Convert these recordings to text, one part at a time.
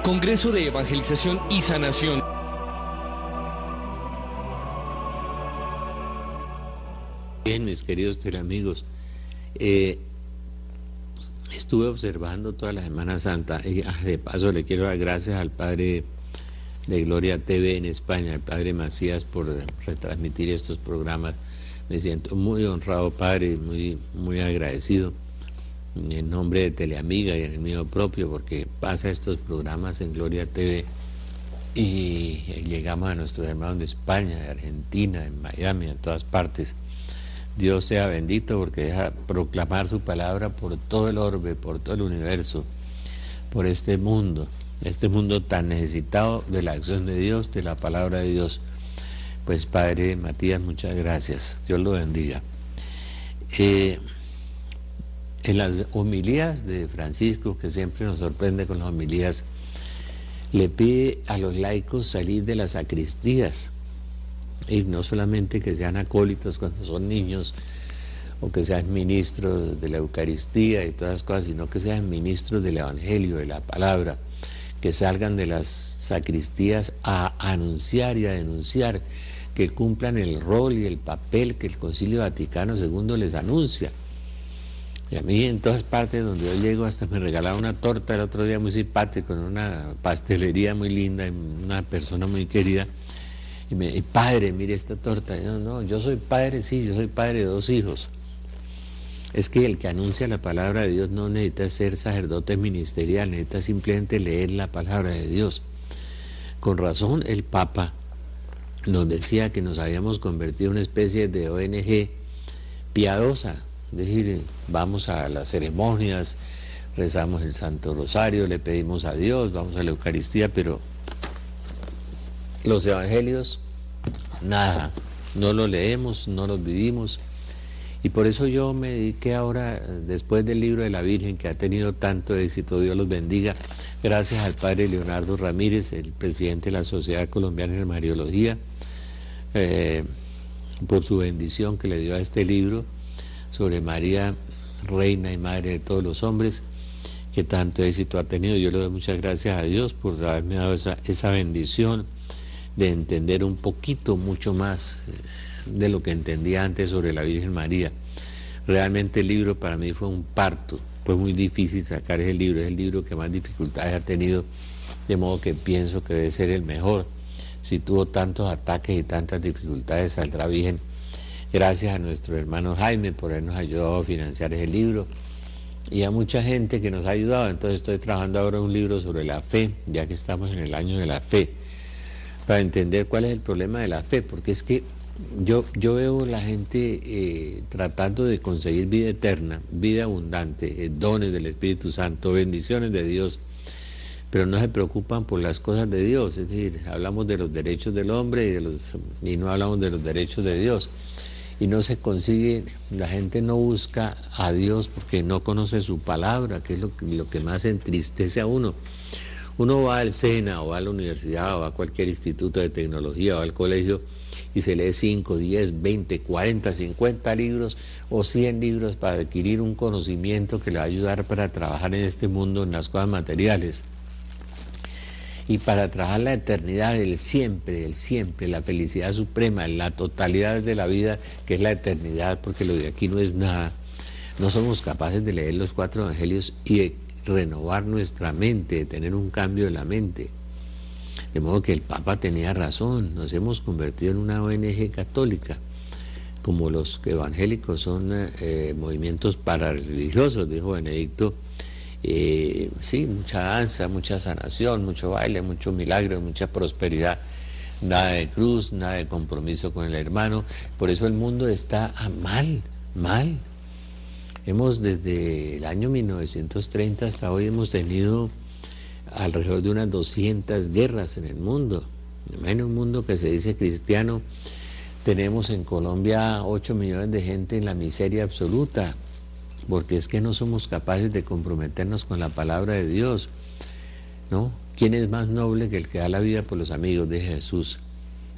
Congreso de Evangelización y Sanación. Bien, mis queridos teleamigos, estuve observando toda la Semana Santa y de paso le quiero dar gracias al padre de Gloria TV en España, el padre Macías, por retransmitir estos programas. Me siento muy honrado, padre, muy agradecido en nombre de Teleamiga y en el mío propio, porque pasa estos programas en Gloria TV y llegamos a nuestros hermanos de España, de Argentina, en Miami, en todas partes. Dios sea bendito porque deja proclamar su palabra por todo el orbe, por todo el universo, por este mundo tan necesitado de la acción de Dios, de la palabra de Dios. Pues Padre Matías, muchas gracias, Dios lo bendiga. En las homilías de Francisco, que siempre nos sorprende con las homilías, le pide a los laicos salir de las sacristías, y no solamente que sean acólitos cuando son niños, o que sean ministros de la Eucaristía y todas las cosas, sino que sean ministros del Evangelio, de la palabra, que salgan de las sacristías a anunciar y a denunciar, que cumplan el rol y el papel que el Concilio Vaticano II les anuncia. Y a mí en todas partes donde yo llego hasta me regalaron una torta el otro día muy simpático, en una pastelería muy linda, una persona muy querida, y me dice, padre, mire esta torta. No, yo soy padre, sí, yo soy padre de 2 hijos. Es que el que anuncia la palabra de Dios no necesita ser sacerdote ministerial, necesita simplemente leer la palabra de Dios. Con razón el Papa nos decía que nos habíamos convertido en una especie de ONG piadosa, es decir, vamos a las ceremonias, rezamos el Santo Rosario, le pedimos a Dios, vamos a la Eucaristía, pero los evangelios, nada, no los leemos, no los vivimos. Y por eso yo me dediqué ahora, después del libro de la Virgen, que ha tenido tanto éxito, Dios los bendiga, gracias al padre Leonardo Ramírez, el presidente de la Sociedad Colombiana de Mariología, por su bendición que le dio a este libro sobre María, Reina y Madre de todos los hombres, que tanto éxito ha tenido. Yo le doy muchas gracias a Dios por haberme dado esa bendición de entender un poquito, mucho más de lo que entendía antes sobre la Virgen María. Realmente el libro para mí fue un parto, fue muy difícil sacar ese libro, es el libro que más dificultades ha tenido, de modo que pienso que debe ser el mejor. Si tuvo tantos ataques y tantas dificultades, saldrá bien. Gracias a nuestro hermano Jaime por habernos ayudado a financiar ese libro y a mucha gente que nos ha ayudado. Entonces estoy trabajando ahora un libro sobre la fe, ya que estamos en el año de la fe, para entender cuál es el problema de la fe, porque es que yo veo la gente tratando de conseguir vida eterna, vida abundante, dones del Espíritu Santo, bendiciones de Dios, pero no se preocupan por las cosas de Dios. Es decir, hablamos de los derechos del hombre y no hablamos de los derechos de Dios. Y no se consigue, la gente no busca a Dios porque no conoce su palabra, que es lo que más entristece a uno. Uno va al SENA o va a la universidad o va a cualquier instituto de tecnología o al colegio y se lee 5, 10, 20, 40, 50 libros o 100 libros para adquirir un conocimiento que le va a ayudar para trabajar en este mundo en las cosas materiales. Y para trabajar la eternidad, el siempre, la felicidad suprema, la totalidad de la vida, que es la eternidad, porque lo de aquí no es nada. No somos capaces de leer los 4 evangelios y de renovar nuestra mente, de tener un cambio de la mente. De modo que el Papa tenía razón, nos hemos convertido en una ONG católica, como los evangélicos son movimientos pararreligiosos, dijo Benedicto. Sí, mucha danza, mucha sanación, mucho baile, mucho milagro, mucha prosperidad, nada de cruz, nada de compromiso con el hermano. Por eso el mundo está mal. Hemos desde el año 1930 hasta hoy hemos tenido alrededor de unas 200 guerras en el mundo. En un mundo que se dice cristiano, tenemos en Colombia 8 millones de gente en la miseria absoluta, porque es que no somos capaces de comprometernos con la palabra de Dios, ¿no? ¿Quién es más noble que el que da la vida por los amigos de Jesús?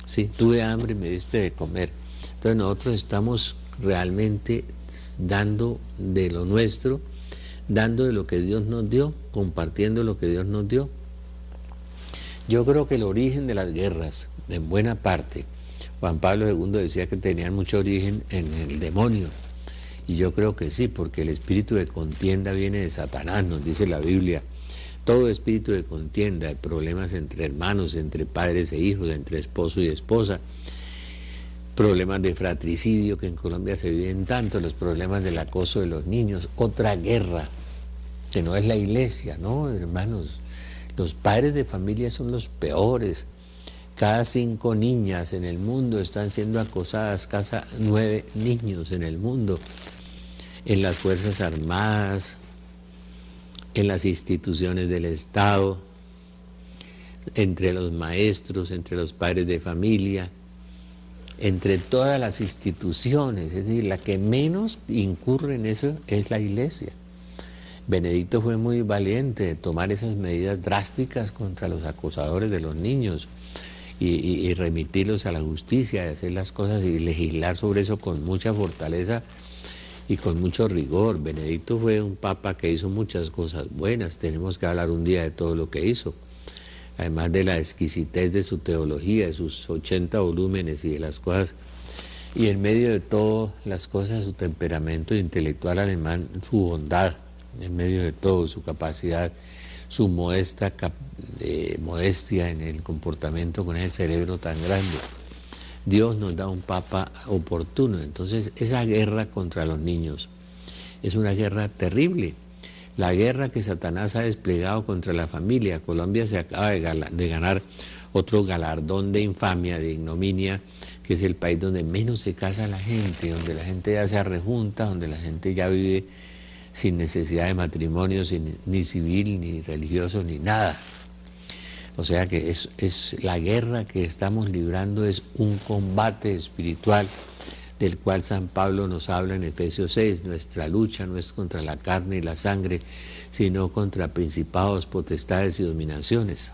Sí, tuve hambre y me diste de comer. Entonces nosotros estamos realmente dando de lo nuestro, dando de lo que Dios nos dio, compartiendo lo que Dios nos dio. Yo creo que el origen de las guerras, en buena parte, Juan Pablo II decía que tenían mucho origen en el demonio. Y yo creo que sí, porque el espíritu de contienda viene de Satanás, nos dice la Biblia. Todo espíritu de contienda, de problemas entre hermanos, entre padres e hijos, entre esposo y esposa, problemas de fratricidio que en Colombia se viven tanto, los problemas del acoso de los niños, otra guerra, que no es la iglesia, ¿no, hermanos? Los padres de familia son los peores. Cada 5 niñas en el mundo están siendo acosadas, cada 9 niños en el mundo, en las Fuerzas Armadas, en las instituciones del Estado, entre los maestros, entre los padres de familia, entre todas las instituciones. Es decir, la que menos incurre en eso es la iglesia. Benedicto fue muy valiente de tomar esas medidas drásticas contra los acosadores de los niños y remitirlos a la justicia, de hacer las cosas y legislar sobre eso con mucha fortaleza y con mucho rigor. Benedicto fue un papa que hizo muchas cosas buenas, tenemos que hablar un día de todo lo que hizo, además de la exquisitez de su teología, de sus 80 volúmenes y de las cosas, y en medio de todas las cosas, su temperamento intelectual alemán, su bondad, en medio de todo, su capacidad, su modestia en el comportamiento con ese cerebro tan grande. Dios nos da un papa oportuno. Entonces, esa guerra contra los niños es una guerra terrible. La guerra que Satanás ha desplegado contra la familia. Colombia se acaba de ganar otro galardón de infamia, de ignominia, que es el país donde menos se casa la gente, donde la gente ya se arrejunta, donde la gente ya vive sin necesidad de matrimonio, ni civil, ni religioso, ni nada. O sea que es la guerra que estamos librando, es un combate espiritual del cual San Pablo nos habla en Efesios 6. Nuestra lucha no es contra la carne y la sangre, sino contra principados, potestades y dominaciones.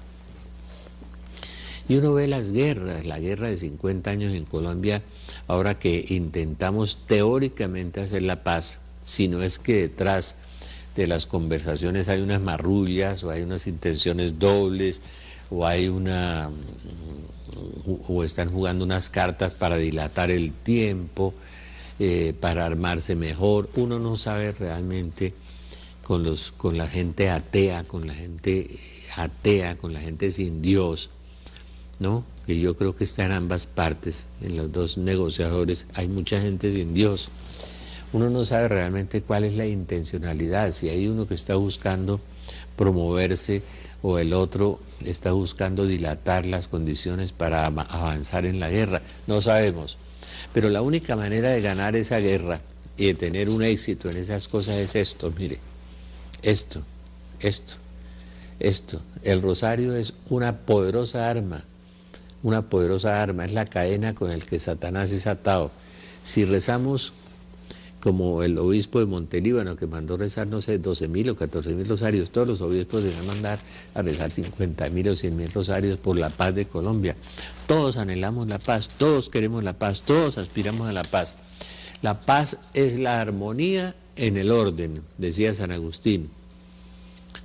Y uno ve las guerras, la guerra de 50 años en Colombia, ahora que intentamos teóricamente hacer la paz, si no es que detrás de las conversaciones hay unas marrullas o hay unas intenciones dobles o hay o están jugando unas cartas para dilatar el tiempo, para armarse mejor. Uno no sabe realmente con la gente atea, con la gente sin Dios, ¿no? Que yo creo que está en ambas partes, en los dos negociadores hay mucha gente sin Dios. Uno no sabe realmente cuál es la intencionalidad, si hay uno que está buscando promoverse o el otro está buscando dilatar las condiciones para avanzar en la guerra. No sabemos, pero la única manera de ganar esa guerra y de tener un éxito en esas cosas es esto, mire, esto. El rosario es una poderosa arma, es la cadena con la que Satanás es atado. Si rezamos como el obispo de Montelíbano, que mandó rezar, no sé, 12.000 o 14.000 rosarios, todos los obispos deben mandar a rezar 50.000 o 100.000 rosarios por la paz de Colombia. Todos anhelamos la paz, todos queremos la paz, todos aspiramos a la paz. La paz es la armonía en el orden, decía San Agustín.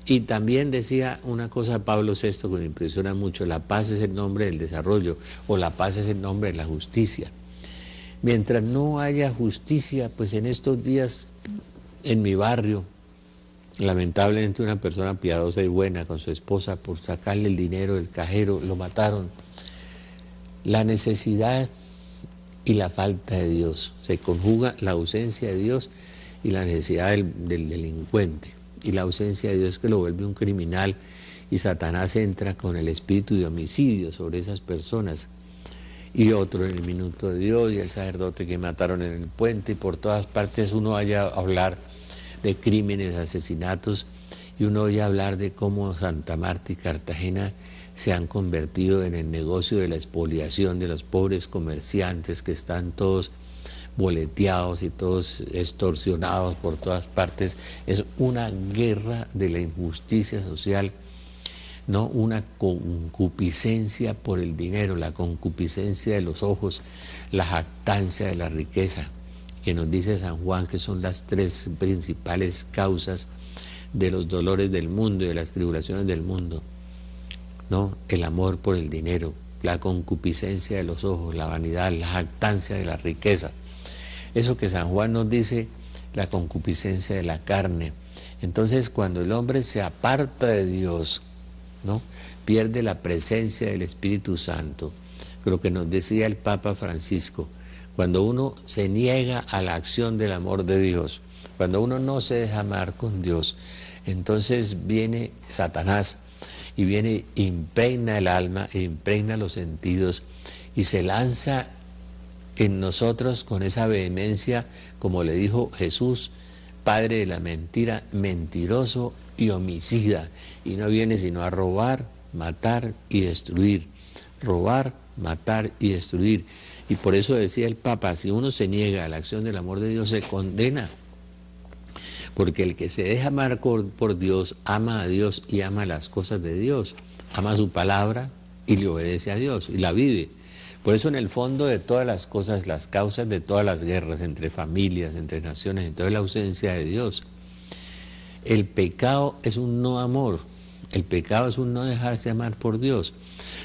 Y también decía una cosa Pablo VI que me impresiona mucho: la paz es el nombre del desarrollo, o la paz es el nombre de la justicia. Mientras no haya justicia, pues en estos días en mi barrio, lamentablemente una persona piadosa y buena con su esposa, por sacarle el dinero del cajero, lo mataron. La necesidad y la falta de Dios, se conjuga la ausencia de Dios y la necesidad del delincuente, y la ausencia de Dios que lo vuelve un criminal, y Satanás entra con el espíritu de homicidio sobre esas personas. Y otro en el minuto de Dios, y el sacerdote que mataron en el puente, y por todas partes uno vaya a hablar de crímenes, asesinatos, y uno oye hablar de cómo Santa Marta y Cartagena se han convertido en el negocio de la expoliación de los pobres comerciantes que están todos boleteados y todos extorsionados por todas partes. Es una guerra de la injusticia social, ¿no? Una concupiscencia por el dinero, la concupiscencia de los ojos, la jactancia de la riqueza, que nos dice San Juan que son las 3 principales causas de los dolores del mundo y de las tribulaciones del mundo. ¿no? El amor por el dinero, la concupiscencia de los ojos, la vanidad, la jactancia de la riqueza. Eso que San Juan nos dice, la concupiscencia de la carne. Entonces, cuando el hombre se aparta de Dios, ¿no? Pierde la presencia del Espíritu Santo. Lo que nos decía el Papa Francisco, cuando uno se niega a la acción del amor de Dios, cuando uno no se deja amar con Dios, entonces viene Satanás y viene, impregna el alma, impregna los sentidos y se lanza en nosotros con esa vehemencia, como le dijo Jesús, padre de la mentira, mentiroso y homicida, y no viene sino a robar, matar y destruir. Robar, matar y destruir. Y por eso decía el Papa, si uno se niega a la acción del amor de Dios, se condena. Porque el que se deja amar por Dios, ama a Dios y ama las cosas de Dios. Ama su palabra y le obedece a Dios y la vive. Por eso en el fondo de todas las cosas, las causas de todas las guerras entre familias, entre naciones, entonces la ausencia de Dios. El pecado es un no amor, el pecado es un no dejarse amar por Dios.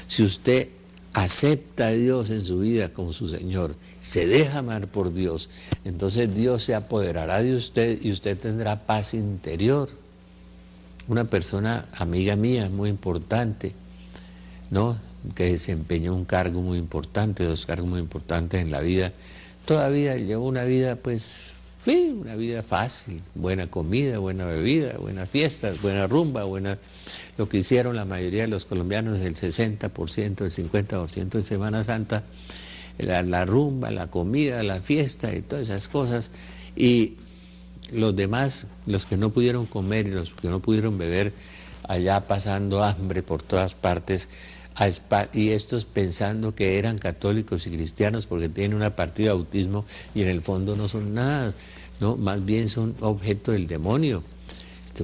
Si usted acepta a Dios en su vida como su Señor, se deja amar por Dios, entonces Dios se apoderará de usted y usted tendrá paz interior. Una persona, amiga mía, muy importante, ¿no?, que desempeñó un cargo muy importante, 2 cargos muy importantes en la vida, todavía llevó una vida, pues, sí, una vida fácil, buena comida, buena bebida, buenas fiestas, buena rumba, lo que hicieron la mayoría de los colombianos, el 60%, el 50% de Semana Santa, la rumba, la comida, la fiesta y todas esas cosas, y los demás, los que no pudieron comer y los que no pudieron beber, allá pasando hambre por todas partes, y estos pensando que eran católicos y cristianos porque tienen una partida de autismo y en el fondo no son nada, ¿no? Más bien son objeto del demonio,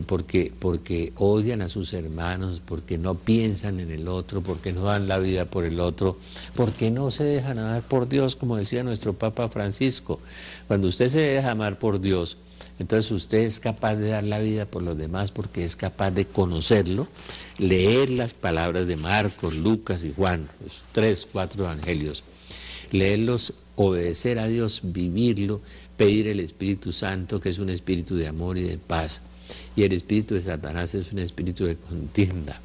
porque odian a sus hermanos, porque no piensan en el otro, porque no dan la vida por el otro, porque no se dejan amar por Dios, como decía nuestro Papa Francisco. Cuando usted se deja amar por Dios, entonces usted es capaz de dar la vida por los demás porque es capaz de conocerlo, leer las palabras de Marcos, Lucas y Juan, los 3, 4 evangelios, leerlos, obedecer a Dios, vivirlo, pedir el Espíritu Santo, que es un espíritu de amor y de paz, y el espíritu de Satanás es un espíritu de contienda.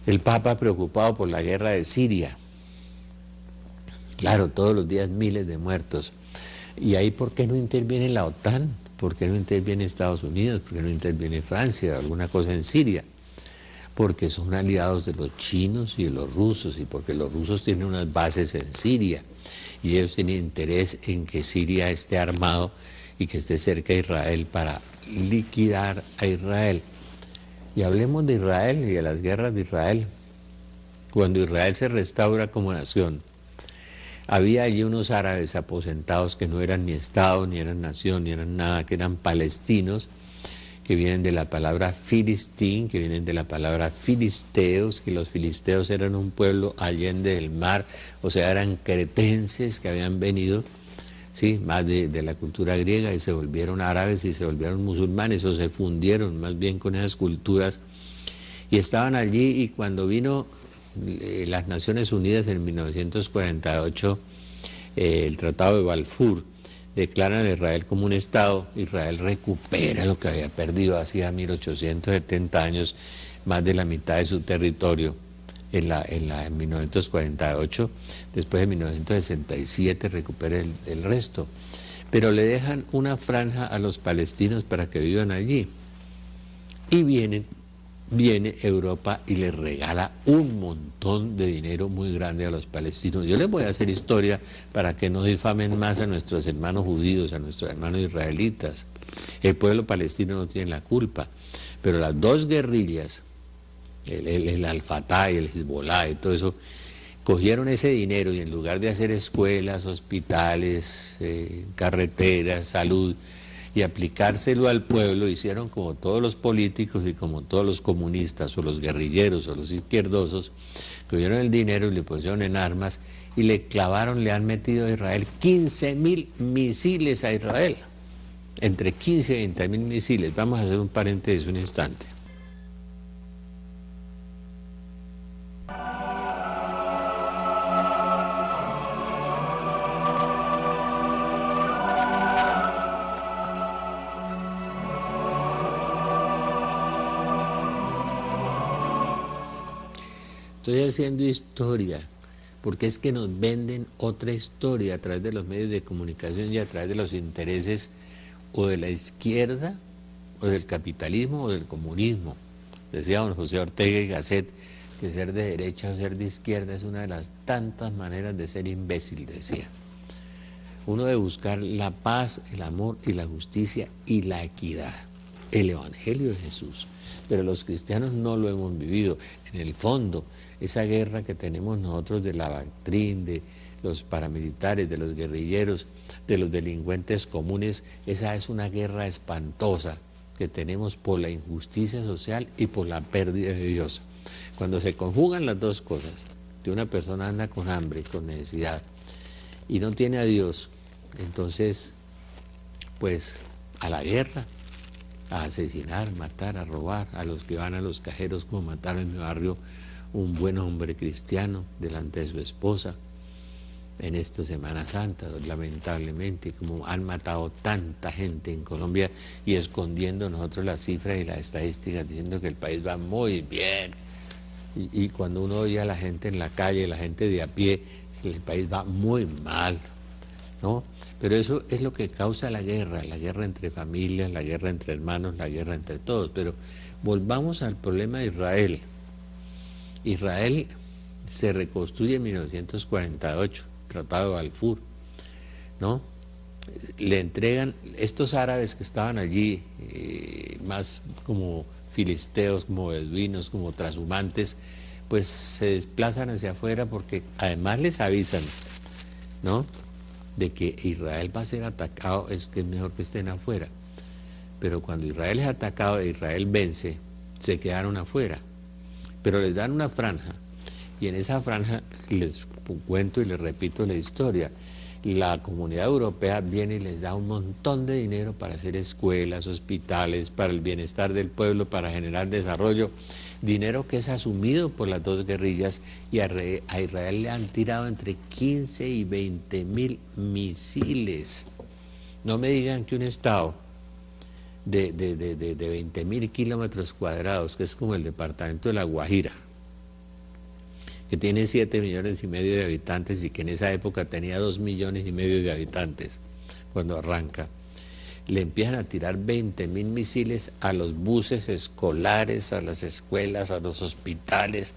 El Papa preocupado por la guerra de Siria, claro, todos los días miles de muertos, y ahí ¿por qué no interviene la OTAN? ¿Por qué no interviene Estados Unidos? ¿Por qué no interviene Francia? ¿Alguna cosa en Siria? Porque son aliados de los chinos y de los rusos, y porque los rusos tienen unas bases en Siria, y ellos tienen interés en que Siria esté armado y que esté cerca de Israel para liquidar a Israel. Y hablemos de Israel y de las guerras de Israel. Cuando Israel se restaura como nación, había allí unos árabes aposentados que no eran ni Estado, ni eran nación, ni eran nada, que eran palestinos, que vienen de la palabra filistín, que vienen de la palabra filisteos, que los filisteos eran un pueblo allende del mar, o sea, eran cretenses que habían venido, sí, más de la cultura griega, y se volvieron árabes y se volvieron musulmanes, o se fundieron más bien con esas culturas, y estaban allí, y cuando vino las Naciones Unidas en 1948, el Tratado de Balfour, declaran a Israel como un Estado. Israel recupera lo que había perdido hacía 1870 años, más de la mitad de su territorio en 1948, después de 1967 recupera el resto, pero le dejan una franja a los palestinos para que vivan allí, y viene Europa y les regala un montón de dinero muy grande a los palestinos. Yo les voy a hacer historia para que no difamen más a nuestros hermanos judíos, a nuestros hermanos israelitas. El pueblo palestino no tiene la culpa, pero las 2 guerrillas, el Al-Fatah y el Hezbollah y todo eso, cogieron ese dinero y en lugar de hacer escuelas, hospitales, carreteras, salud, y aplicárselo al pueblo, hicieron como todos los políticos y como todos los comunistas o los guerrilleros o los izquierdosos, cogieron el dinero y le pusieron en armas y le han metido a Israel 15.000 misiles a Israel, entre 15 y 20.000 misiles. Vamos a hacer un paréntesis un instante. estoy haciendo historia, porque es que nos venden otra historia a través de los medios de comunicación y a través de los intereses o de la izquierda, o del capitalismo, o del comunismo. Decía don José Ortega y Gasset que ser de derecha o ser de izquierda es una de las tantas maneras de ser imbécil, decía. Uno debe buscar la paz, el amor y la justicia y la equidad, el Evangelio de Jesús. Pero los cristianos no lo hemos vivido. En el fondo, esa guerra que tenemos nosotros de la Bactrín, de los paramilitares, de los guerrilleros, de los delincuentes comunes, esa es una guerra espantosa que tenemos por la injusticia social y por la pérdida de Dios. Cuando se conjugan las dos cosas, que una persona anda con hambre, con necesidad, y no tiene a Dios, entonces, pues, a la guerra, a asesinar, matar, a robar, a los que van a los cajeros, como mataron en mi barrio un buen hombre cristiano delante de su esposa en esta Semana Santa, lamentablemente, como han matado tanta gente en Colombia y escondiendo nosotros las cifras y las estadísticas, diciendo que el país va muy bien. Y cuando uno oye a la gente en la calle, la gente de a pie, el país va muy mal, ¿no? Pero eso es lo que causa la guerra entre familias, la guerra entre hermanos, la guerra entre todos. Pero volvamos al problema de Israel. Israel se reconstruye en 1948, Tratado de Balfour, ¿no? Le entregan estos árabes que estaban allí, más como filisteos, como beduinos, como trashumantes, pues se desplazan hacia afuera porque además les avisan, ¿no?, de que Israel va a ser atacado, es que es mejor que estén afuera. Pero cuando Israel es atacado e Israel vence, se quedaron afuera. Pero les dan una franja, y en esa franja les cuento y les repito la historia. La Comunidad Europea viene y les da un montón de dinero para hacer escuelas, hospitales, para el bienestar del pueblo, para generar desarrollo, dinero que es asumido por las dos guerrillas, y a Israel le han tirado entre 15 y 20.000 misiles. No me digan que un estado de 20.000 kilómetros cuadrados, que es como el departamento de La Guajira, que tiene 7,5 millones de habitantes y que en esa época tenía 2,5 millones de habitantes cuando arranca, le empiezan a tirar 20.000 misiles a los buses escolares, a las escuelas, a los hospitales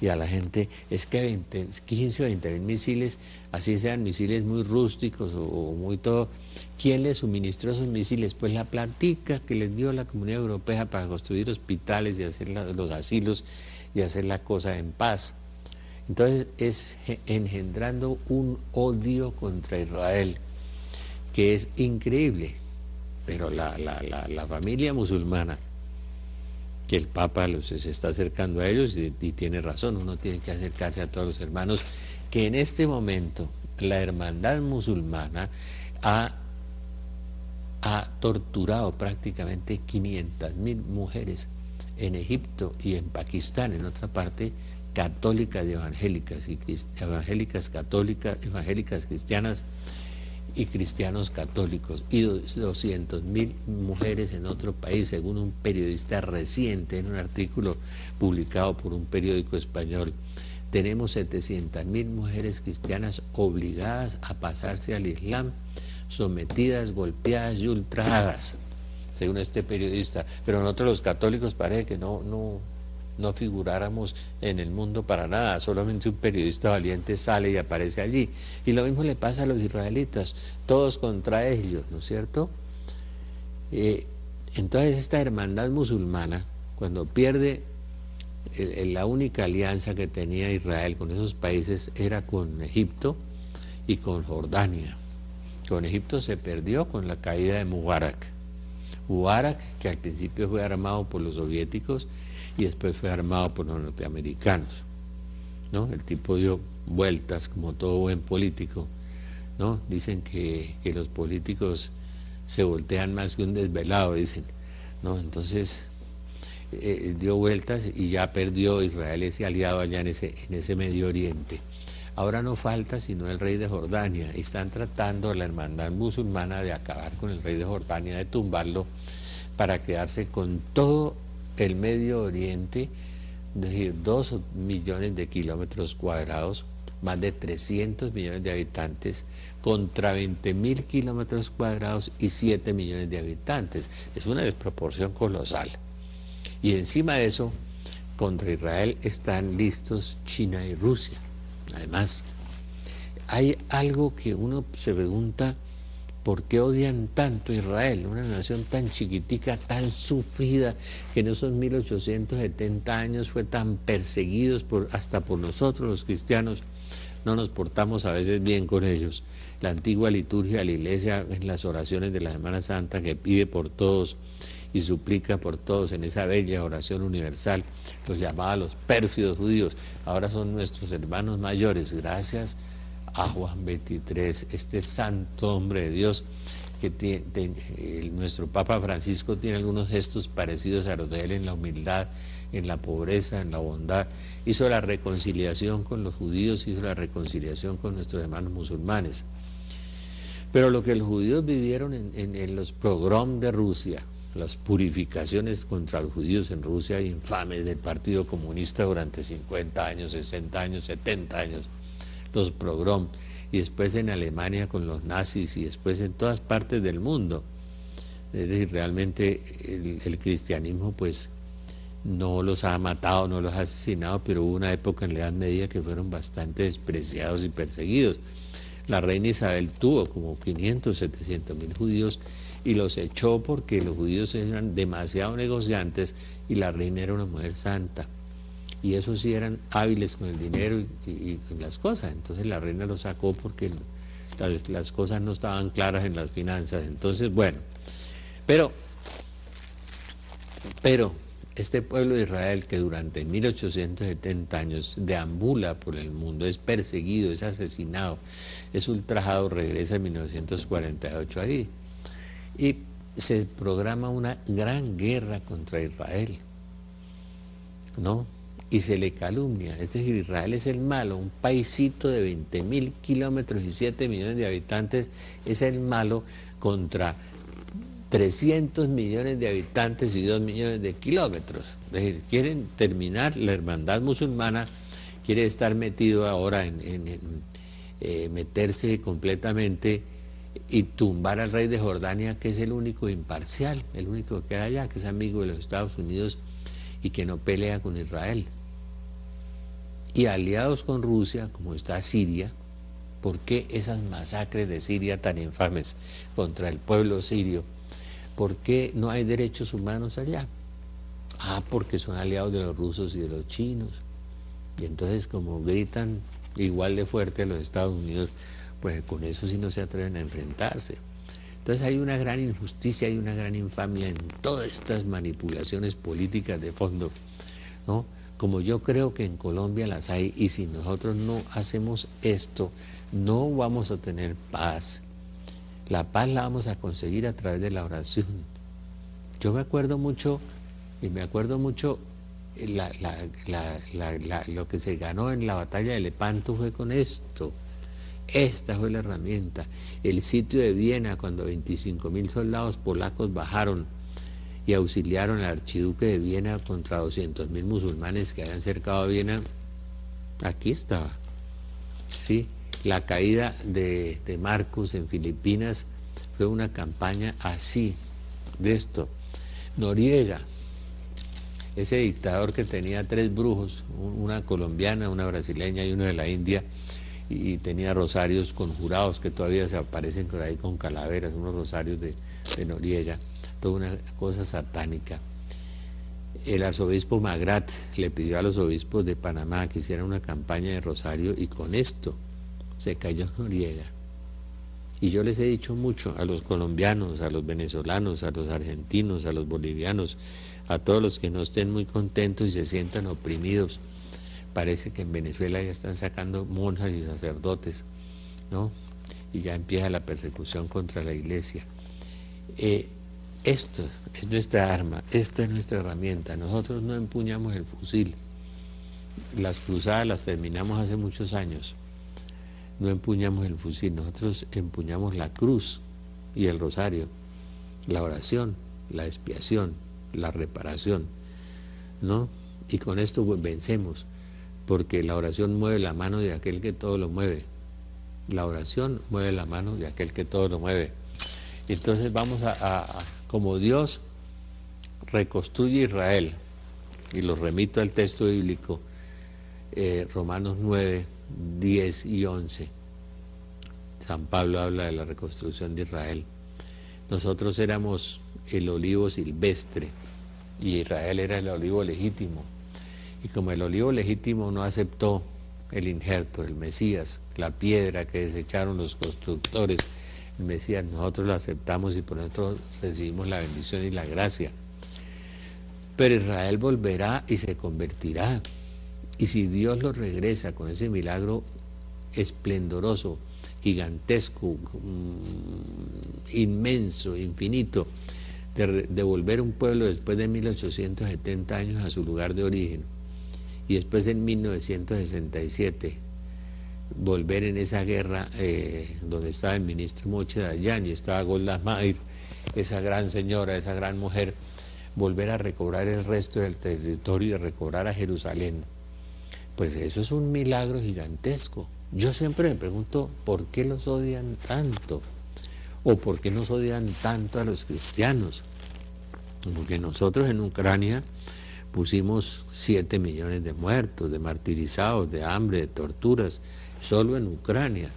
y a la gente. Es que 15 o 20.000 misiles, así sean misiles muy rústicos o muy todo, ¿quién les suministró esos misiles? Pues la platica que les dio la Comunidad Europea para construir hospitales y hacer los asilos y hacer la cosa en paz. Entonces es engendrando un odio contra Israel que es increíble. Pero la familia musulmana, que el Papa se está acercando a ellos y tiene razón, uno tiene que acercarse a todos los hermanos, que en este momento la hermandad musulmana ha torturado prácticamente 500.000 mujeres en Egipto y en Pakistán, en otra parte, católicas y evangélicas, evangélicas cristianas y cristianos católicos, y 200.000 mujeres en otro país, según un periodista reciente, en un artículo publicado por un periódico español. Tenemos 700.000 mujeres cristianas obligadas a pasarse al Islam, sometidas, golpeadas y ultrajadas, según este periodista. Pero nosotros los católicos parece que no figuráramos en el mundo para nada, solamente un periodista valiente sale y aparece allí. Y lo mismo le pasa a los israelitas, todos contra ellos, ¿no es cierto? Entonces esta hermandad musulmana, cuando pierde la única alianza que tenía Israel con esos países, era con Egipto y con Jordania. Con Egipto se perdió con la caída de Mubarak, que al principio fue armado por los soviéticos y después fue armado por los norteamericanos, ¿no? El tipo dio vueltas como todo buen político, ¿no? Dicen que los políticos se voltean más que un desvelado, dicen, ¿no? Entonces dio vueltas y ya perdió Israel ese aliado allá en ese Medio Oriente. Ahora no falta sino el rey de Jordania, y están tratando la hermandad musulmana de acabar con el rey de Jordania, de tumbarlo, para quedarse con todo el Medio Oriente, es decir, 2 millones de kilómetros cuadrados, más de 300 millones de habitantes, contra 20.000 kilómetros cuadrados y 7 millones de habitantes. Es una desproporción colosal. Y encima de eso, contra Israel están listos China y Rusia. Además, hay algo que uno se pregunta: ¿por qué odian tanto a Israel? Una nación tan chiquitica, tan sufrida, que en esos 1870 años fue tan perseguidos hasta por nosotros los cristianos. No nos portamos a veces bien con ellos. La antigua liturgia de la iglesia, en las oraciones de la Semana Santa, que pide por todos y suplica por todos en esa bella oración universal, los llamaba los pérfidos judíos, ahora son nuestros hermanos mayores, gracias a Juan XXIII, este santo hombre de Dios, que nuestro Papa Francisco tiene algunos gestos parecidos a los de él en la humildad, en la pobreza, en la bondad. Hizo la reconciliación con los judíos, hizo la reconciliación con nuestros hermanos musulmanes. Pero lo que los judíos vivieron en los pogroms de Rusia, las purificaciones contra los judíos en Rusia, infames del Partido Comunista durante 50 años, 60 años, 70 años, los pogroms, y después en Alemania con los nazis, y después en todas partes del mundo. Es decir, realmente el cristianismo pues no los ha matado, no los ha asesinado, pero hubo una época en la Edad Media que fueron bastante despreciados y perseguidos. La reina Isabel tuvo como 500, 700 mil judíos y los echó porque los judíos eran demasiado negociantes y la reina era una mujer santa. Y esos sí eran hábiles con el dinero y con las cosas. Entonces la reina los sacó porque las cosas no estaban claras en las finanzas. Entonces, bueno, pero este pueblo de Israel, que durante 1870 años deambula por el mundo, es perseguido, es asesinado, es ultrajado, regresa en 1948 ahí. Y se programa una gran guerra contra Israel, ¿no? Y se le calumnia. Es decir, Israel es el malo, un paisito de 20.000 kilómetros y 7 millones de habitantes, es el malo contra 300 millones de habitantes y 2 millones de kilómetros. Es decir, quieren terminar la hermandad musulmana, quiere estar metido ahora en meterse completamente y tumbar al rey de Jordania, que es el único imparcial, el único que queda allá, que es amigo de los Estados Unidos y que no pelea con Israel. Y aliados con Rusia, como está Siria. ¿Por qué esas masacres de Siria tan infames contra el pueblo sirio? ¿Por qué no hay derechos humanos allá? Ah, porque son aliados de los rusos y de los chinos. Y entonces, como gritan igual de fuerte a los Estados Unidos, pues con eso sí no se atreven a enfrentarse. Entonces hay una gran injusticia, hay una gran infamia en todas estas manipulaciones políticas de fondo, ¿no? Como yo creo que en Colombia las hay, y si nosotros no hacemos esto, no vamos a tener paz. La paz la vamos a conseguir a través de la oración. Yo me acuerdo mucho, lo que se ganó en la batalla de Lepanto fue con esto. Esta fue la herramienta. El sitio de Viena, cuando 25.000 soldados polacos bajaron y auxiliaron al archiduque de Viena contra 200.000 musulmanes que habían cercado a Viena, aquí estaba. ¿Sí? La caída de Marcos en Filipinas fue una campaña así, de esto. Noriega, ese dictador que tenía 3 brujos, una colombiana, una brasileña y uno de la India, y tenía rosarios conjurados que todavía se aparecen por ahí con calaveras, unos rosarios de Noriega, toda una cosa satánica. El arzobispo Magrat le pidió a los obispos de Panamá que hicieran una campaña de rosario y con esto se cayó Noriega. Y yo les he dicho mucho a los colombianos, a los venezolanos, a los argentinos, a los bolivianos, a todos los que no estén muy contentos y se sientan oprimidos. Parece que en Venezuela ya están sacando monjas y sacerdotes, ¿no? Y ya empieza la persecución contra la iglesia. Esto es nuestra arma, esta es nuestra herramienta. Nosotros no empuñamos el fusil. Las cruzadas las terminamos hace muchos años. No empuñamos el fusil, nosotros empuñamos la cruz y el rosario, la oración, la expiación, la reparación, ¿no? Y con esto pues, vencemos, porque la oración mueve la mano de aquel que todo lo mueve. La oración mueve la mano de aquel que todo lo mueve. Entonces vamos como Dios reconstruye Israel, y lo remito al texto bíblico, Romanos 9, 10 y 11. San Pablo habla de la reconstrucción de Israel. Nosotros éramos el olivo silvestre y Israel era el olivo legítimo. Y como el olivo legítimo no aceptó el injerto, el Mesías, la piedra que desecharon los constructores, el Mesías, nosotros lo aceptamos y por nosotros recibimos la bendición y la gracia. Pero Israel volverá y se convertirá. Y si Dios lo regresa con ese milagro esplendoroso, gigantesco, inmenso, infinito, de volver un pueblo después de 1870 años a su lugar de origen, y después en 1967 volver en esa guerra donde estaba el ministro Moche Dayan y estaba Golda Meir, esa gran señora, esa gran mujer, volver a recobrar el resto del territorio y a recobrar a Jerusalén, pues eso es un milagro gigantesco. Yo siempre me pregunto, ¿por qué los odian tanto? ¿O por qué nos odian tanto a los cristianos? Porque nosotros en Ucrania pusimos 7 millones de muertos, de martirizados, de hambre, de torturas, solo en Ucrania.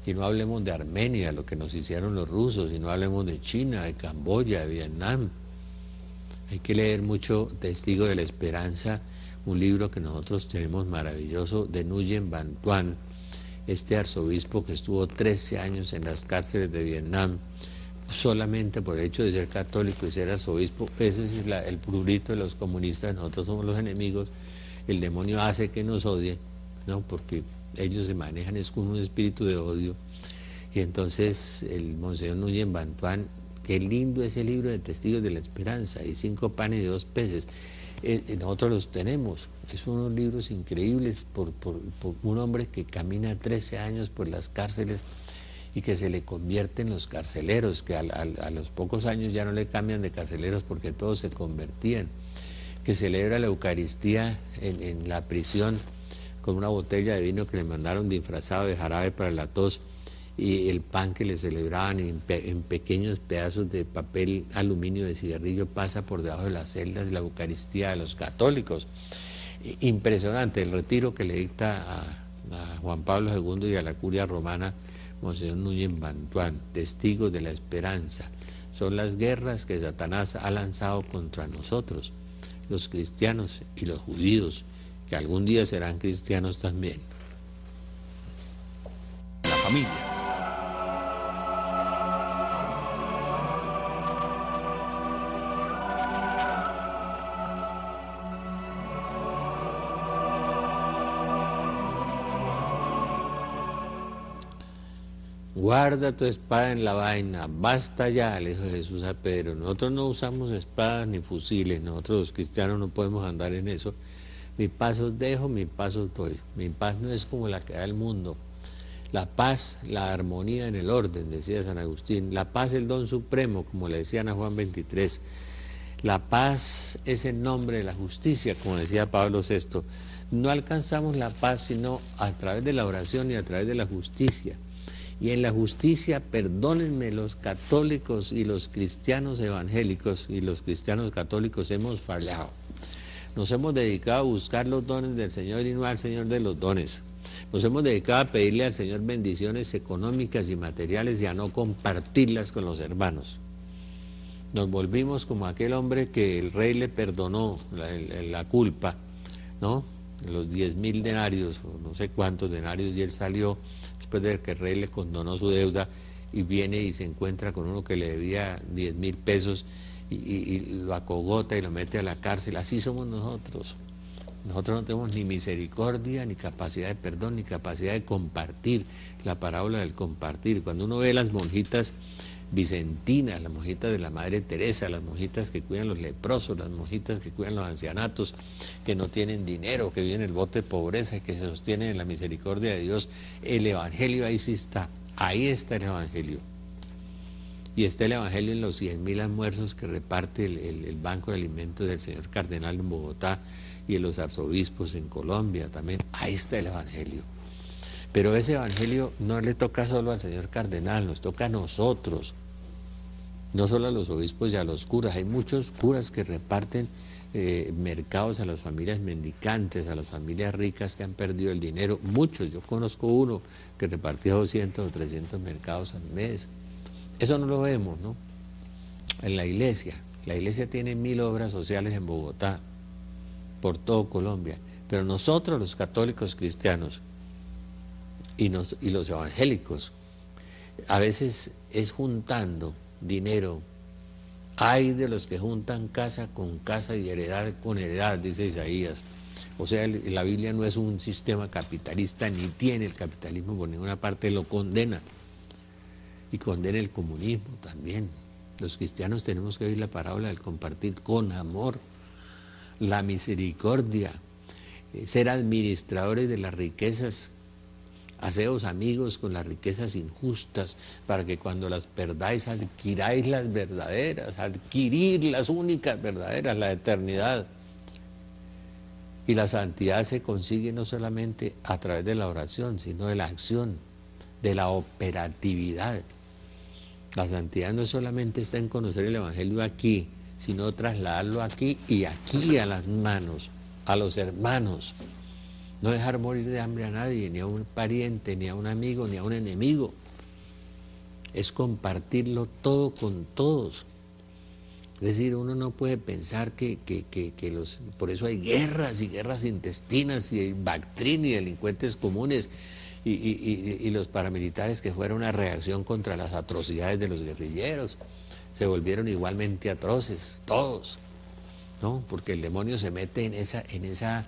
Y no hablemos de Armenia, lo que nos hicieron los rusos, y no hablemos de China, de Camboya, de Vietnam. Hay que leer mucho Testigo de la Esperanza, un libro que nosotros tenemos maravilloso, de Nguyen Van Tuan, este arzobispo que estuvo 13 años en las cárceles de Vietnam, solamente por el hecho de ser católico y ser arzobispo. Ese es el prurito de los comunistas, nosotros somos los enemigos, el demonio hace que nos odie, ¿no? Porque ellos se manejan es con un espíritu de odio. Y entonces el monseñor Nguyen Van Tuan, qué lindo ese libro de Testigos de la Esperanza, y 5 panes y 2 peces. Nosotros los tenemos, son unos libros increíbles por un hombre que camina 13 años por las cárceles y que se le convierte en los carceleros, que a los pocos años ya no le cambian de carceleros porque todos se convertían, que celebra la Eucaristía en la prisión con una botella de vino que le mandaron disfrazado de jarabe para la tos, y el pan que le celebraban en pequeños pedazos de papel aluminio de cigarrillo pasa por debajo de las celdas de la Eucaristía de los católicos. Impresionante el retiro que le dicta a Juan Pablo II y a la curia romana Monseñor Nguyen Van Tuan, Testigos de la Esperanza. Son las guerras que Satanás ha lanzado contra nosotros, los cristianos y los judíos, que algún día serán cristianos también. La familia. Guarda tu espada en la vaina, basta ya, le dijo Jesús a Pedro. Nosotros no usamos espadas ni fusiles, nosotros los cristianos no podemos andar en eso. Mi paz os dejo, mi paz os doy. Mi paz no es como la que da el mundo. La paz, la armonía en el orden, decía San Agustín. La paz es el don supremo, como le decían a Juan 23. La paz es el nombre de la justicia, como decía Pablo VI. No alcanzamos la paz sino a través de la oración y a través de la justicia. Y en la justicia, perdónenme, los católicos y los cristianos evangélicos y los cristianos católicos hemos fallado. Nos hemos dedicado a buscar los dones del Señor y no al Señor de los dones. Nos hemos dedicado a pedirle al Señor bendiciones económicas y materiales y a no compartirlas con los hermanos. Nos volvimos como aquel hombre que el rey le perdonó la culpa, ¿no? Los 10.000 denarios, o no sé cuántos denarios, y él salió después de que el rey le condonó su deuda y viene y se encuentra con uno que le debía 10.000 pesos y lo acogota y lo mete a la cárcel. Así somos nosotros. Nosotros no tenemos ni misericordia, ni capacidad de perdón, ni capacidad de compartir, la parábola del compartir. Cuando uno ve las monjitas vicentinas, las monjitas de la Madre Teresa, las monjitas que cuidan los leprosos, las monjitas que cuidan los ancianatos, que no tienen dinero, que viven en el bote de pobreza, que se sostienen en la misericordia de Dios, el Evangelio ahí sí está, ahí está el Evangelio. Y está el Evangelio en los 100.000 almuerzos que reparte el Banco de Alimentos del señor Cardenal en Bogotá, y los arzobispos en Colombia también. Ahí está el Evangelio. Pero ese Evangelio no le toca solo al señor cardenal, nos toca a nosotros. No solo a los obispos y a los curas. Hay muchos curas que reparten mercados a las familias mendicantes, a las familias ricas que han perdido el dinero. Muchos, yo conozco uno que repartía 200 o 300 mercados al mes. Eso no lo vemos, ¿no? En la iglesia tiene 1000 obras sociales en Bogotá, por todo Colombia. Pero nosotros los católicos cristianos y los evangélicos, a veces es juntando dinero. Hay de los que juntan casa con casa y heredad con heredad, dice Isaías. O sea, la Biblia no es un sistema capitalista, ni tiene el capitalismo por ninguna parte, lo condena. Y condena el comunismo también. Los cristianos tenemos que oír la parábola del compartir con amor, la misericordia, ser administradores de las riquezas. Haceos amigos con las riquezas injustas, para que cuando las perdáis adquiráis las verdaderas, adquirir las únicas verdaderas, la eternidad. Y la santidad se consigue no solamente a través de la oración, sino de la acción, de la operatividad. La santidad no solamente está en conocer el Evangelio aquí, sino trasladarlo aquí y aquí a las manos, a los hermanos. No dejar morir de hambre a nadie, ni a un pariente, ni a un amigo, ni a un enemigo. Es compartirlo todo con todos. Es decir, uno no puede pensar por eso hay guerras y guerras intestinas y hay bactrín y delincuentes comunes y los paramilitares que fueron una reacción contra las atrocidades de los guerrilleros. Se volvieron igualmente atroces, todos, ¿no? Porque el demonio se mete en esa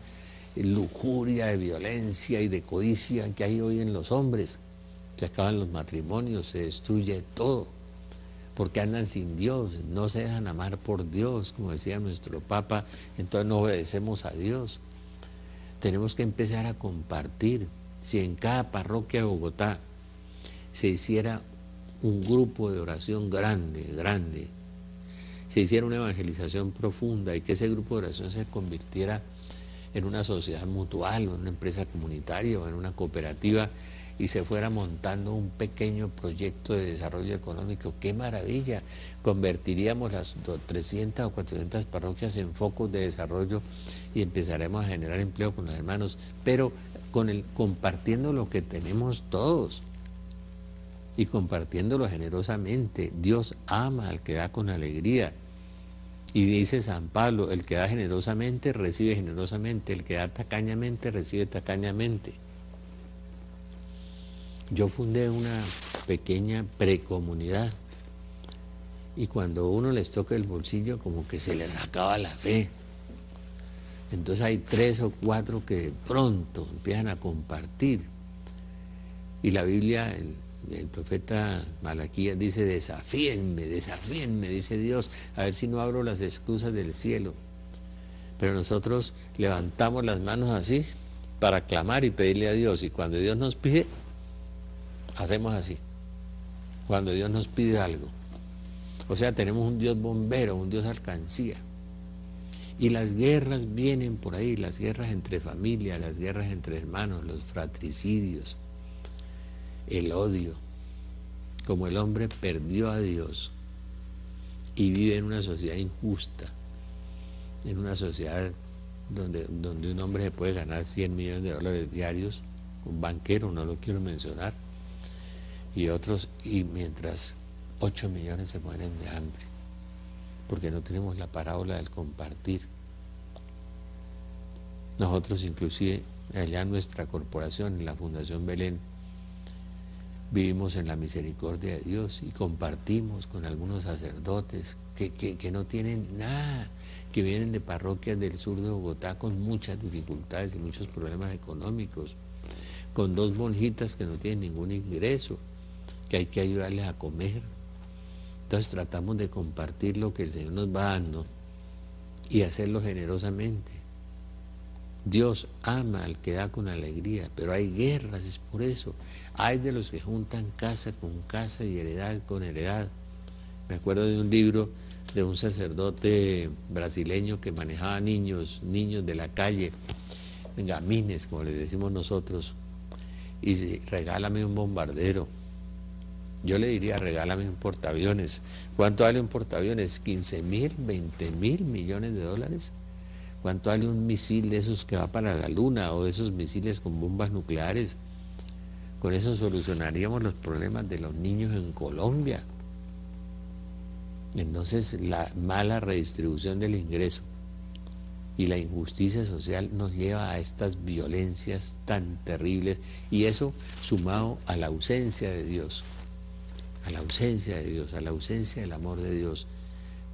lujuria de violencia y de codicia que hay hoy en los hombres. Se acaban los matrimonios, se destruye todo, porque andan sin Dios, no se dejan amar por Dios, como decía nuestro Papa, entonces no obedecemos a Dios. Tenemos que empezar a compartir. Si en cada parroquia de Bogotá se hiciera un grupo de oración grande, se hiciera una evangelización profunda y que ese grupo de oración se convirtiera en una sociedad mutual, o en una empresa comunitaria, o en una cooperativa, y se fuera montando un pequeño proyecto de desarrollo económico, ¡qué maravilla! Convertiríamos las 300 o 400 parroquias en focos de desarrollo y empezaremos a generar empleo con los hermanos, pero compartiendo lo que tenemos todos y compartiéndolo generosamente. Dios ama al que da con alegría. Y dice San Pablo, el que da generosamente, recibe generosamente, el que da tacañamente, recibe tacañamente. Yo fundé una pequeña precomunidad y cuando a uno les toca el bolsillo como que se les acaba la fe. Entonces hay 3 o 4 que de pronto empiezan a compartir. Y la Biblia, el profeta Malaquías dice, desafíenme, dice Dios, a ver si no abro las esclusas del cielo. Pero nosotros levantamos las manos así para clamar y pedirle a Dios, y cuando Dios nos pide, hacemos así. Cuando Dios nos pide algo. O sea, tenemos un Dios bombero, un Dios alcancía. Y las guerras vienen por ahí, las guerras entre familias, las guerras entre hermanos, los fratricidios, el odio. Como el hombre perdió a Dios y vive en una sociedad injusta, en una sociedad donde un hombre se puede ganar 100 millones de dólares diarios, un banquero, no lo quiero mencionar, y otros, y mientras 8 millones se mueren de hambre, porque no tenemos la parábola del compartir. Nosotros inclusive allá en nuestra corporación, en la Fundación Belén, vivimos en la misericordia de Dios y compartimos con algunos sacerdotes que no tienen nada, que vienen de parroquias del sur de Bogotá con muchas dificultades y muchos problemas económicos, con 2 monjitas que no tienen ningún ingreso, que hay que ayudarles a comer. Entonces tratamos de compartir lo que el Señor nos va dando y hacerlo generosamente. Dios ama al que da con alegría, pero hay guerras, es por eso. Hay de los que juntan casa con casa y heredad con heredad. Me acuerdo de un libro de un sacerdote brasileño que manejaba niños de la calle, gamines, como les decimos nosotros, y dice, regálame un bombardero. Yo le diría, regálame un portaaviones. ¿Cuánto vale un portaaviones? 15.000, 20.000 millones de dólares. ¿Cuánto vale un misil de esos que va para la luna o de esos misiles con bombas nucleares? Con eso solucionaríamos los problemas de los niños en Colombia. Entonces, la mala redistribución del ingreso y la injusticia social nos lleva a estas violencias tan terribles, y eso sumado a la ausencia de Dios, a la ausencia de Dios, a la ausencia del amor de Dios,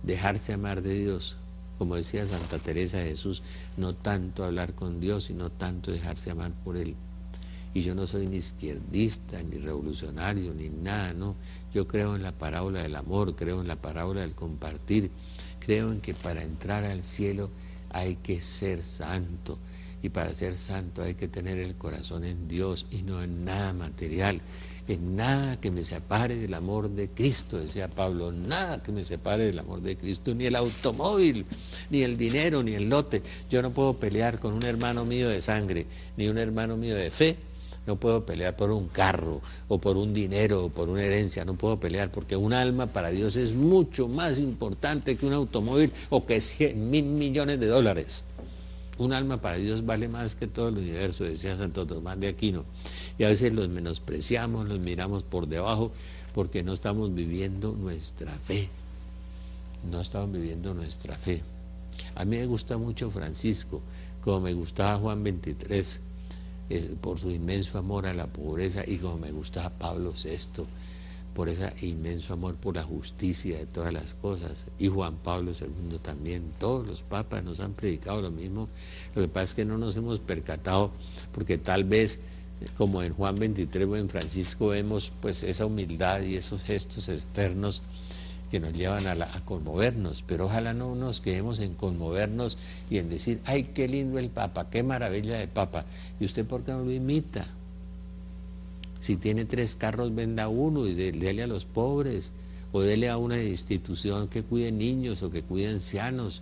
dejarse amar de Dios. Como decía Santa Teresa de Jesús, no tanto hablar con Dios, sino tanto dejarse amar por Él. Y yo no soy ni izquierdista, ni revolucionario, ni nada, no. Yo creo en la parábola del amor, creo en la parábola del compartir, creo en que para entrar al cielo hay que ser santo, y para ser santo hay que tener el corazón en Dios y no en nada material, en nada que me separe del amor de Cristo, decía Pablo, nada que me separe del amor de Cristo, ni el automóvil, ni el dinero, ni el lote. Yo no puedo pelear con un hermano mío de sangre, ni un hermano mío de fe. No puedo pelear por un carro, o por un dinero, o por una herencia. No puedo pelear, porque un alma para Dios es mucho más importante que un automóvil o que 100.000 millones de dólares. Un alma para Dios vale más que todo el universo, decía Santo Tomás de Aquino. Y a veces los menospreciamos, los miramos por debajo, porque no estamos viviendo nuestra fe. No estamos viviendo nuestra fe. A mí me gusta mucho Francisco, como me gustaba Juan 23, por su inmenso amor a la pobreza, y como me gustaba Pablo VI, por ese inmenso amor por la justicia de todas las cosas, y Juan Pablo II también. Todos los papas nos han predicado lo mismo. Lo que pasa es que no nos hemos percatado, porque tal vez, como en Juan 23 o en Francisco, vemos pues esa humildad y esos gestos externos que nos llevan a conmovernos, pero ojalá no nos quedemos en conmovernos y en decir, ay, qué lindo el Papa, qué maravilla de Papa. ¿Y usted por qué no lo imita? Si tiene 3 carros, venda uno y dele a los pobres, o dele a una institución que cuide niños o que cuide ancianos,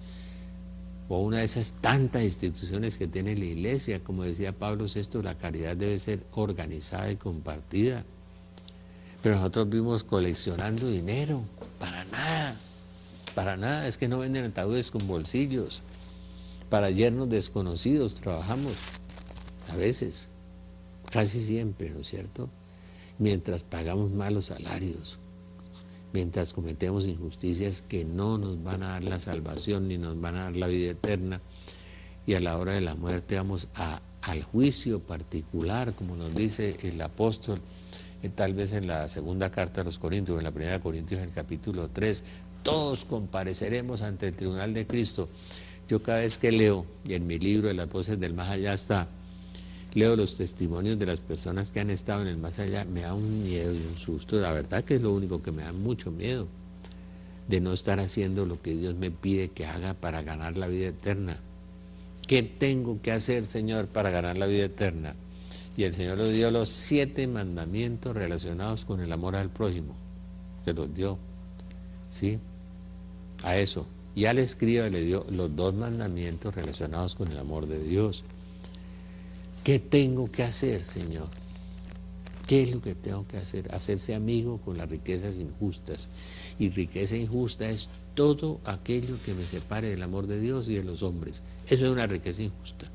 o una de esas tantas instituciones que tiene la Iglesia. Como decía Pablo VI, la caridad debe ser organizada y compartida. Pero nosotros vimos coleccionando dinero, para nada, es que no venden ataúdes con bolsillos, para yernos desconocidos trabajamos, a veces, casi siempre, ¿no es cierto? Mientras pagamos malos salarios, mientras cometemos injusticias que no nos van a dar la salvación ni nos van a dar la vida eterna, y a la hora de la muerte vamos al juicio particular, como nos dice el apóstol, tal vez en la segunda carta a los Corintios, o en la primera de Corintios, en el capítulo 3, todos compareceremos ante el tribunal de Cristo. Yo cada vez que leo, y en mi libro de las voces del más allá está, leo los testimonios de las personas que han estado en el más allá, me da un miedo y un susto. La verdad que es lo único que me da mucho miedo, de no estar haciendo lo que Dios me pide que haga para ganar la vida eterna. ¿Qué tengo que hacer, Señor, para ganar la vida eterna? Y el Señor le dio los 7 mandamientos relacionados con el amor al prójimo. Se los dio, ¿sí? A eso. Y al escriba le dio los 2 mandamientos relacionados con el amor de Dios. ¿Qué tengo que hacer, Señor? ¿Qué es lo que tengo que hacer? Hacerse amigo con las riquezas injustas. Y riqueza injusta es todo aquello que me separe del amor de Dios y de los hombres. Eso es una riqueza injusta.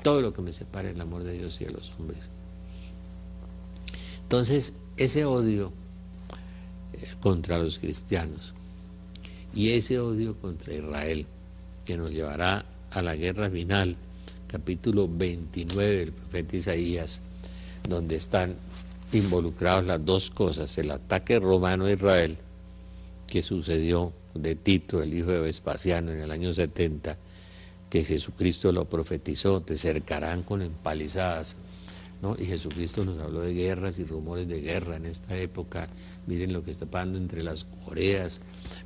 Todo lo que me separe del amor de Dios y de los hombres. Entonces, ese odio contra los cristianos y ese odio contra Israel, que nos llevará a la guerra final, capítulo 29 del profeta Isaías, donde están involucrados las 2 cosas, el ataque romano a Israel, que sucedió de Tito, el hijo de Vespasiano, en el año 70, que Jesucristo lo profetizó, te cercarán con empalizadas, ¿no? Y Jesucristo nos habló de guerras y rumores de guerra en esta época. Miren lo que está pasando entre las Coreas,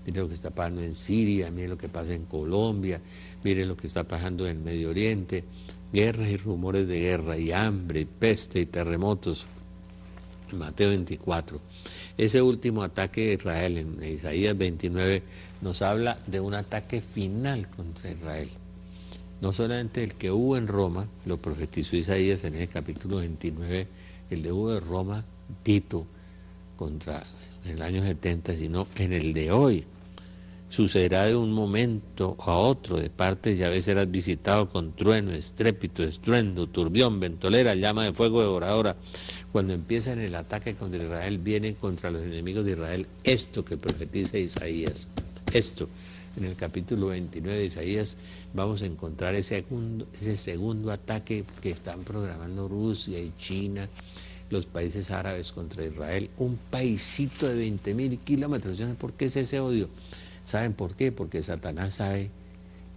miren lo que está pasando en Siria, miren lo que pasa en Colombia, miren lo que está pasando en Medio Oriente, guerras y rumores de guerra, y hambre, y peste, y terremotos. Mateo 24. Ese último ataque de Israel en Isaías 29 nos habla de un ataque final contra Israel. No solamente el que hubo en Roma, lo profetizó Isaías en el capítulo 29, el de hubo de Roma, Tito, en el año 70, sino en el de hoy. Sucederá de un momento a otro, de parte Yahvé serás visitado con trueno, estrépito, estruendo, turbión, ventolera, llama de fuego devoradora. Cuando empiezan el ataque contra Israel, vienen contra los enemigos de Israel esto que profetiza Isaías. Esto, en el capítulo 29 de Isaías, vamos a encontrar ese segundo ataque que están programando Rusia y China, los países árabes contra Israel, un paisito de 20.000 kilómetros. ¿Por qué es ese odio? ¿Saben por qué? Porque Satanás sabe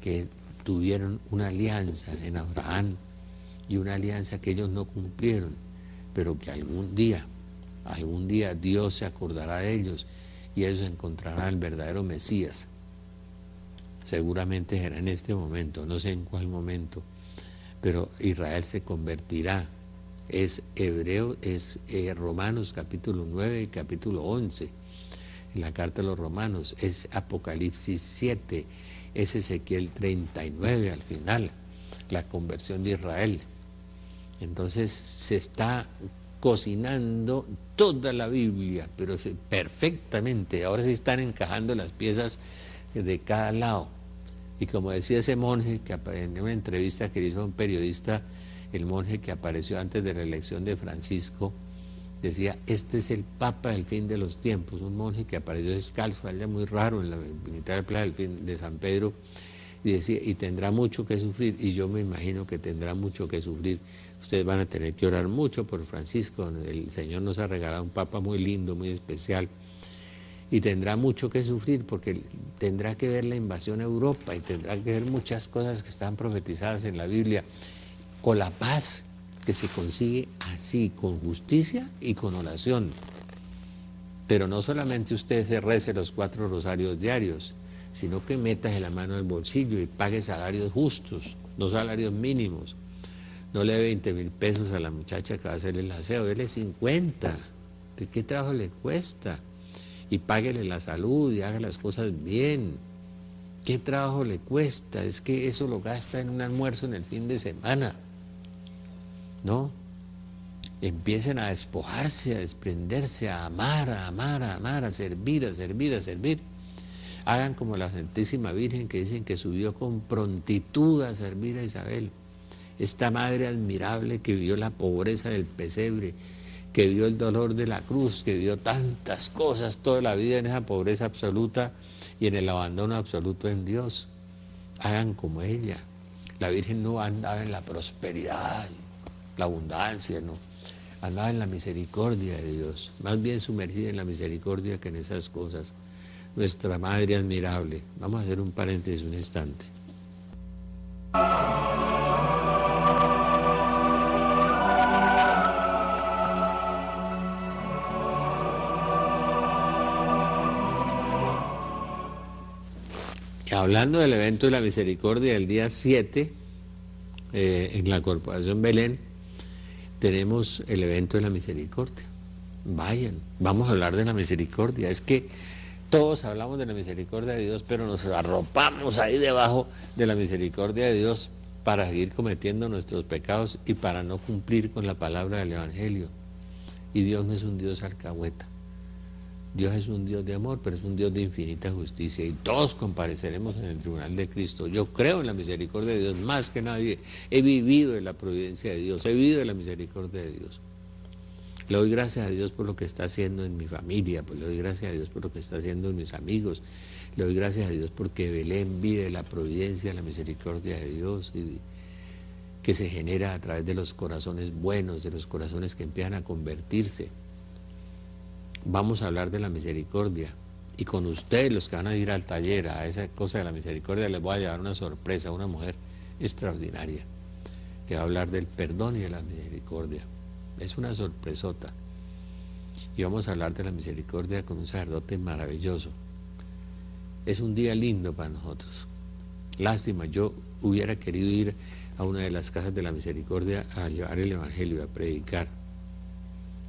que tuvieron una alianza en Abraham y una alianza que ellos no cumplieron, pero que algún día Dios se acordará de ellos y ellos encontrarán al verdadero Mesías. Seguramente será en este momento, no sé en cuál momento, pero Israel se convertirá. Es Romanos capítulo 9 y capítulo 11, en la carta de los Romanos, es Apocalipsis 7, es Ezequiel 39 al final, la conversión de Israel. Entonces se está cocinando toda la Biblia, pero perfectamente, ahora se están encajando las piezas de cada lado. Y como decía ese monje, que en una entrevista que le hizo a un periodista, el monje que apareció antes de la elección de Francisco, decía, este es el Papa del fin de los tiempos, un monje que apareció descalzo, allá muy raro, en la mitad de la plaza de San Pedro, y decía, y tendrá mucho que sufrir, y yo me imagino que tendrá mucho que sufrir. Ustedes van a tener que orar mucho por Francisco, el Señor nos ha regalado un Papa muy lindo, muy especial, y tendrá mucho que sufrir porque tendrá que ver la invasión a Europa y tendrá que ver muchas cosas que están profetizadas en la Biblia, con la paz que se consigue así, con justicia y con oración. Pero no solamente usted se rece los 4 rosarios diarios, sino que metas la mano al bolsillo y pague salarios justos, no salarios mínimos. No le dé 20.000 pesos a la muchacha que va a hacer el aseo, dele 50. ¿De qué trabajo le cuesta? Y páguele la salud y haga las cosas bien. ¿Qué trabajo le cuesta? Es que eso lo gasta en un almuerzo en el fin de semana, ¿no? Empiecen a despojarse, a desprenderse, a amar, a amar, a amar, a servir, a servir, a servir. Hagan como la Santísima Virgen, que dicen que subió con prontitud a servir a Isabel. Esta madre admirable que vio la pobreza del pesebre, que vio el dolor de la cruz, que vio tantas cosas toda la vida en esa pobreza absoluta y en el abandono absoluto en Dios. Hagan como ella. La Virgen no andaba en la prosperidad, la abundancia, no. Andaba en la misericordia de Dios, más bien sumergida en la misericordia que en esas cosas. Nuestra Madre admirable. Vamos a hacer un paréntesis un instante. Hablando del evento de la misericordia del día 7, en la Corporación Belén, tenemos el evento de la misericordia. Vayan, vamos a hablar de la misericordia. Es que todos hablamos de la misericordia de Dios, pero nos arropamos ahí debajo de la misericordia de Dios para seguir cometiendo nuestros pecados y para no cumplir con la palabra del Evangelio. Y Dios no es un Dios alcahueta. Dios es un Dios de amor, pero es un Dios de infinita justicia y todos compareceremos en el tribunal de Cristo. Yo creo en la misericordia de Dios más que nadie. He vivido en la providencia de Dios, he vivido en la misericordia de Dios. Le doy gracias a Dios por lo que está haciendo en mi familia, pues le doy gracias a Dios por lo que está haciendo en mis amigos, le doy gracias a Dios porque Belén vive la providencia, la misericordia de Dios y que se genera a través de los corazones buenos, de los corazones que empiezan a convertirse. Vamos a hablar de la misericordia y con ustedes, los que van a ir al taller, a esa cosa de la misericordia, les voy a llevar una sorpresa, una mujer extraordinaria que va a hablar del perdón y de la misericordia. Es una sorpresota. Y vamos a hablar de la misericordia con un sacerdote maravilloso. Es un día lindo para nosotros. Lástima, yo hubiera querido ir a una de las casas de la misericordia a llevar el Evangelio, a predicar,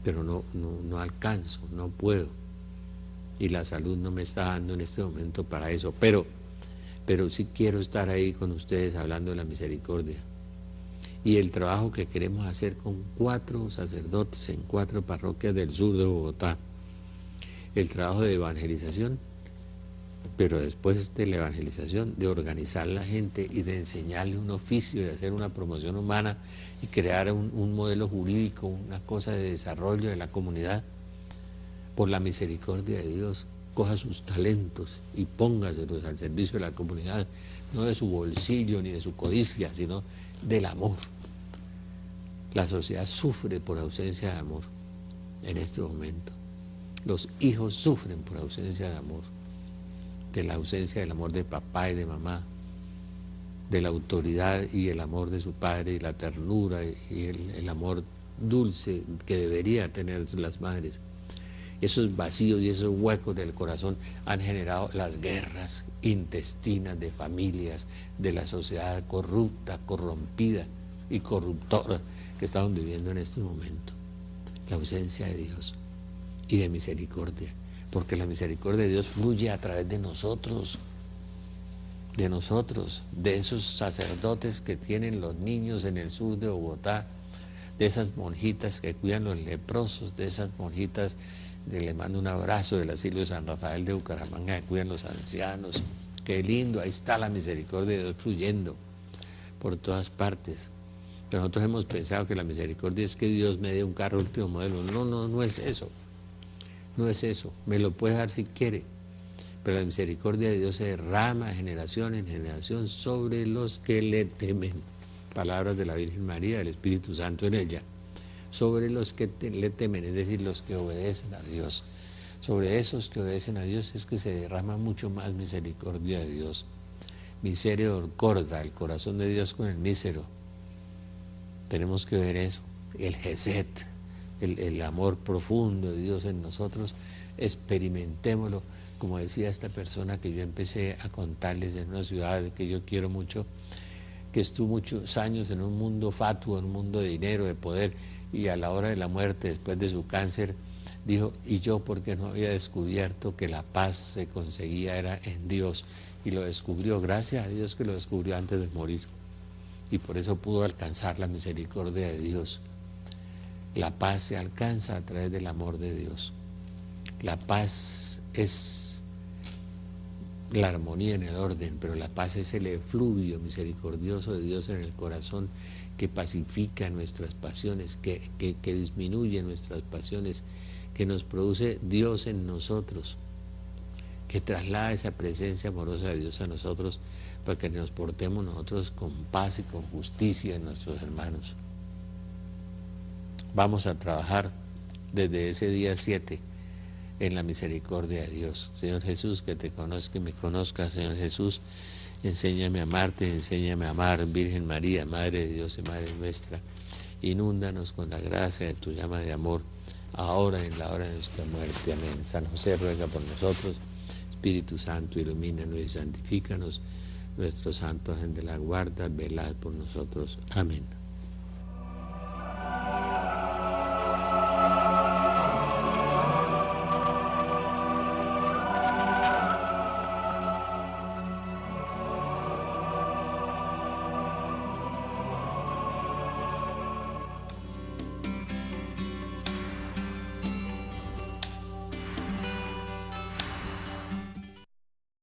pero no alcanzo, no puedo. y la salud no me está dando en este momento para eso, pero sí quiero estar ahí con ustedes hablando de la misericordia y el trabajo que queremos hacer con 4 sacerdotes en 4 parroquias del sur de Bogotá, el trabajo de evangelización, pero después de la evangelización, de organizar la gente y de enseñarle un oficio, de hacer una promoción humana y crear un modelo jurídico, una cosa de desarrollo de la comunidad. Por la misericordia de Dios, coja sus talentos y póngaselos al servicio de la comunidad, no de su bolsillo ni de su codicia, sino del amor. La sociedad sufre por ausencia de amor en este momento. Los hijos sufren por ausencia de amor, de la ausencia del amor de papá y de mamá, de la autoridad y el amor de su padre y la ternura y el amor dulce que debería tener las madres. Esos vacíos y esos huecos del corazón han generado las guerras intestinas de familias, de la sociedad corrupta, corrompida y corruptora que estamos viviendo en este momento. La ausencia de Dios y de misericordia, porque la misericordia de Dios fluye a través de nosotros, de esos sacerdotes que tienen los niños en el sur de Bogotá, de esas monjitas que cuidan los leprosos, de esas monjitas, le mando un abrazo del asilo de San Rafael de Bucaramanga, que cuidan los ancianos. Qué lindo, ahí está la misericordia de Dios fluyendo por todas partes. Pero nosotros hemos pensado que la misericordia es que Dios me dé un carro último modelo. No es eso. No es eso. Me lo puede dar si quiere. Pero la misericordia de Dios se derrama de generación en generación sobre los que le temen. Palabras de la Virgen María, del Espíritu Santo en ella. Sobre los que le temen, es decir, los que obedecen a Dios. Sobre esos que obedecen a Dios es que se derrama mucho más misericordia de Dios. Miserio corda, el corazón de Dios con el mísero. Tenemos que ver eso, el Gesed, el amor profundo de Dios en nosotros, experimentémoslo, como decía esta persona que yo empecé a contarles en una ciudad que yo quiero mucho, que estuvo muchos años en un mundo fatuo, en un mundo de dinero, de poder, y a la hora de la muerte, después de su cáncer, dijo, y yo porque no había descubierto que la paz se conseguía era en Dios, y lo descubrió, gracias a Dios que lo descubrió antes de morir, y por eso pudo alcanzar la misericordia de Dios. La paz se alcanza a través del amor de Dios. La paz es la armonía en el orden, pero la paz es el efluvio misericordioso de Dios en el corazón que pacifica nuestras pasiones, que disminuye nuestras pasiones, que nos produce Dios en nosotros, que traslada esa presencia amorosa de Dios a nosotros para que nos portemos nosotros con paz y con justicia en nuestros hermanos. Vamos a trabajar desde ese día 7 en la misericordia de Dios. Señor Jesús, que te conozca y me conozca. Señor Jesús, enséñame a amarte, enséñame a amar. Virgen María, Madre de Dios y Madre nuestra, inúndanos con la gracia de tu llama de amor, ahora y en la hora de nuestra muerte. Amén. San José ruega por nosotros. Espíritu Santo, ilumínanos y santifícanos. Nuestro santo ángel de la guarda, velad por nosotros. Amén.